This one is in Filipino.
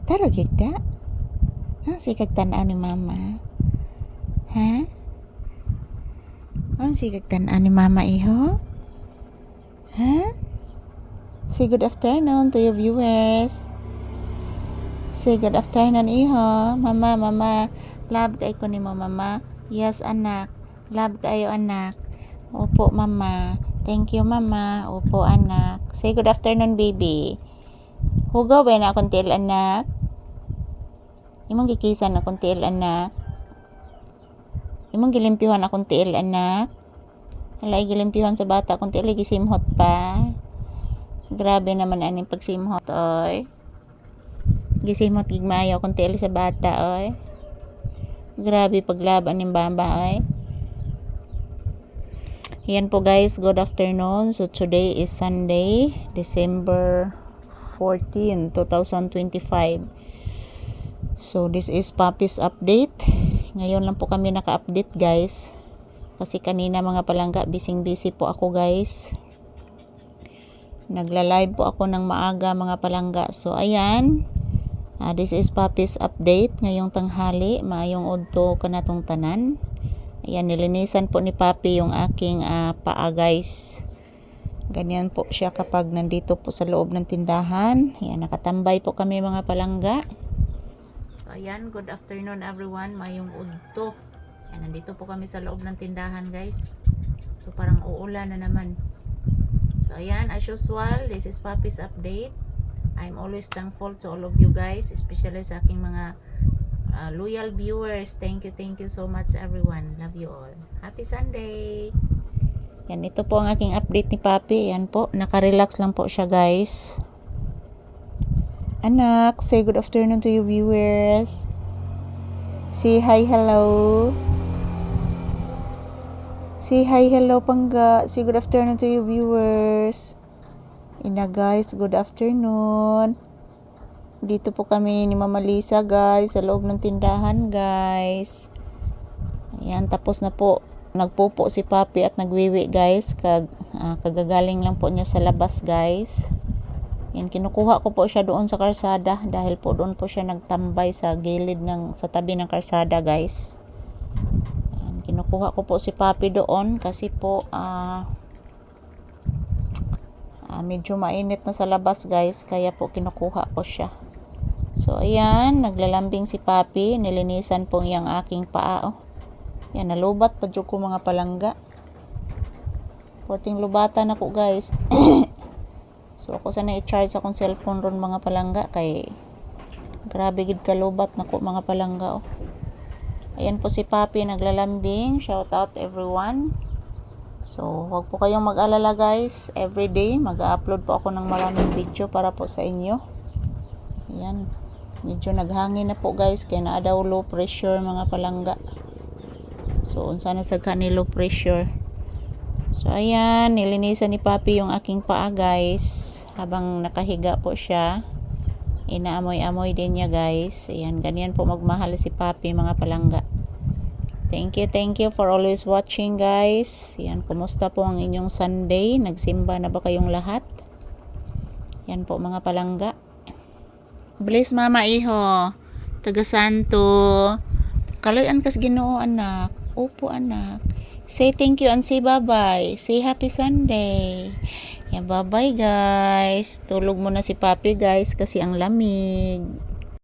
Taro gigda? Ang sikag tanaw ni mama. Ha? Ang sikag tanaw ni mama iho? Ha? Say good afternoon to your viewers. Say good afternoon iho. Mama. Love kay ko nimo mama. Yes anak. Love kayo anak. Opo mama. Thank you mama. Opo anak. Say good afternoon baby. Hugaw ba na akong tiil anak? Imong gikisan akong tiil anak? Imong gilimpihan akong tiil anak? Walay gilimpihan sa bata akong tiil gisimhot pa. Grabe naman aning pagsimhot oy. Gisimhot gigmayo akong tiil sa bata oy. Grabe paglaban ning bamba oy. Yan po guys, good afternoon. So today is Sunday, December 14, 2025. So this is Papi's update. Ngayon lang po kami naka-update guys. Kasi kanina mga palangga, busy po ako guys. Nagla-live po ako ng maaga mga palangga. So ayan, this is Papi's update. Ngayong tanghali, maayong udto kanatong tanan. Ayan, nilinisan po ni Papi yung aking paa guys. Ganyan po siya kapag nandito po sa loob ng tindahan. Ayan, nakatambay po kami mga palangga. So ayan, good afternoon everyone. Mayong udto. Ayan, nandito po kami sa loob ng tindahan guys. So parang uulan na naman. So ayan, as usual, this is Papi's update. I'm always thankful to all of you guys, especially sa aking mga loyal viewers. Thank you so much everyone. Love you all. Happy Sunday. Yan, ito po ang aking update ni Papi. Yan po, naka-relax lang po siya guys. Anak, say good afternoon to your viewers. Say hi, hello. Say hi, hello pangga. Say good afternoon to your viewers. Ina guys, good afternoon. Dito po kami ni Mama Lisa guys, sa loob ng tindahan guys. Ayan, tapos na po. Nagpupo si Papi at nagwiwi guys. Kagagaling lang po niya sa labas guys. Yan, kinukuha ko po siya doon sa karsada dahil po doon po siya nagtambay sa gilid sa tabi ng karsada guys. Yan, kinukuha ko po si Papi doon kasi po medyo mainit na sa labas guys, kaya po kinukuha ko siya. So ayan, naglalambing si Papi, nilinisan po yung aking paa. Yan, nalubat pa ko mga palangga. Porting lubatan ako guys. So ako sana i-charge akong cellphone ron mga palangga kay grabe gid kalubat nako mga palangga. Ayan po si Papi naglalambing. Shout out everyone. So wag po kayong mag-alala guys. Everyday mag-upload po ako ng maraming video para po sa inyo. Ayan, medyo naghangin na po guys kaya naa daw low pressure mga palangga. So unsa na sa kani low pressure. So ayan, nilinisan ni Papi yung aking paa guys habang nakahiga po siya. Inaamoy-amoy din niya guys. Ayan, ganyan po magmahal si Papi mga palangga. Thank you for always watching guys. Ayan, kumusta po ang inyong Sunday? Nagsimba na ba kayong lahat? Yan po mga palangga. Bless mama iho. Taga Santo. Kaloyan kas Ginoo anak. Opo anak. Say thank you and say bye-bye. Say happy Sunday. Yan, bye-bye guys. Tulog muna si Papi guys kasi ang lamig.